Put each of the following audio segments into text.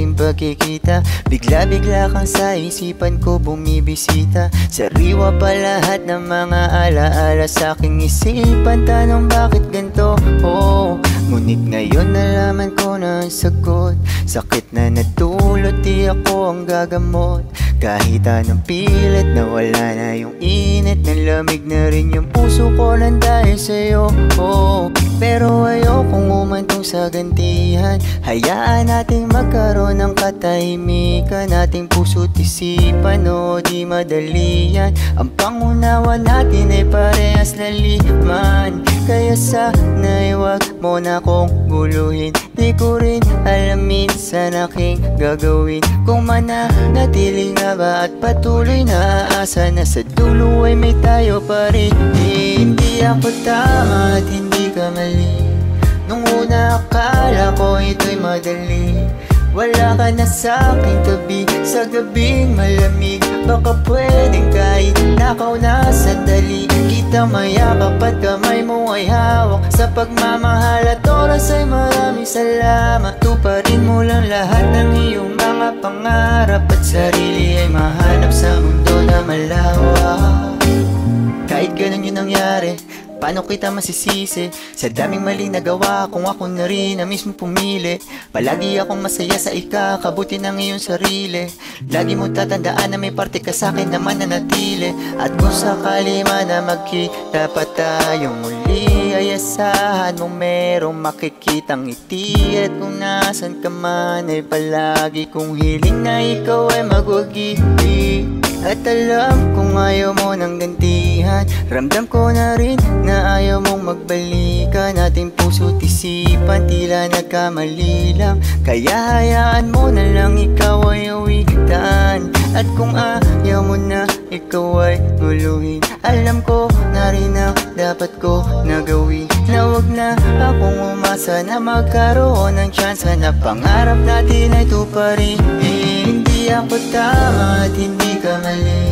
nating pagkikita. Bigla-bigla kang sa isipan ko bumibisita. Sariwa pa lahat ng mga alaala sa aking isipan. Tanong bakit ganito? Oh, ngunit ngayon nalaman ko na ang sagot. Sakit na natulot, di ako ang gagamot. Kahit anong pilit, nawala na yung init. Nalamig na rin yung puso ko lang dahil sa'yo. Oh, pero ayokong umantong sa gantihan. Hayaan nating magkaroon ng katahimikan. Ating puso't isipan, o di madali yan. Ang pangunawa natin ay parehas laliman. Kaya sana'y wag mo na kong guluhin. Di ko rin alam minsan aking gagawin. Kung mananatili nga ba at patuloy na aasa na sa dulo ay may tayo pa rin. Hindi ako tama at hindi ka mali. Nung una akala ko ito'y madali. Wala ka na sa'king tabi sa gabing malamig. Baka pwedeng kahit nakaw na sandali. Kita mayakap at kamay mo ay hawak. Sa pagmamahal at oras ay maraming salamat. Tuparin mo lang lahat ng iyong mga pangarap. At sarili ay mahanap sa mundo na malawak. Kahit ganun yun nangyari, paano kita masisisi? Sa daming maling nagawa, kung ako na rin na mismo pumili. Palagi akong masaya sa ikakabuti ng iyong sarili. Lagi mo tatandaan na may parte ka sa'kin na mananatili. At kung sakali man na magkita pa tayong muli, ay asahan mong merong makikitang ngiti. At kung nasan ka man ay palagi kong hiling na ikaw ay magwagi. At alam kung ayaw mo ng gantihan. Ramdam ko na rin na ayaw mong magbalikan. Ating puso't isipan tila nagkamali lang. Kaya hayaan mo na lang ikaw ay awitan. At kung ayaw mo na ikaw ay guluhin, alam ko na rin ang dapat ko na gawin. Na wag na akong umasa na magkaroon ng chance na pangarap natin ay tuparin. Hindi ako tama at hindi ka mali.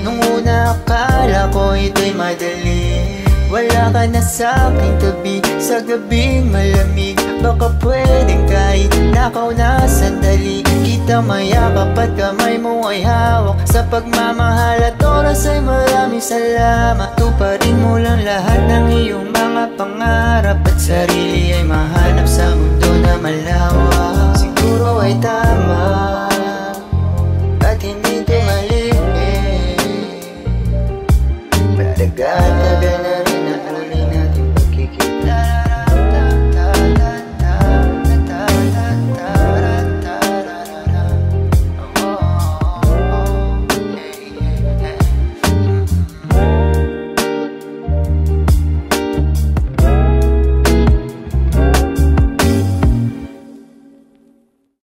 Nung una akala ko ito'y madali. Wala ka na sa'king tabi sa gabing malamig. Baka pwedeng kahit nakaw na sandali. Kita mayakap at kamay mo ay hawak. Sa pagmamahal at oras ay maraming salamat. Tuparin mo lang lahat ng iyong mga pangarap. At sarili ay mahanap sa mundo na malawak. Siguro ay tama at hindi ko mali. Matagal-tagal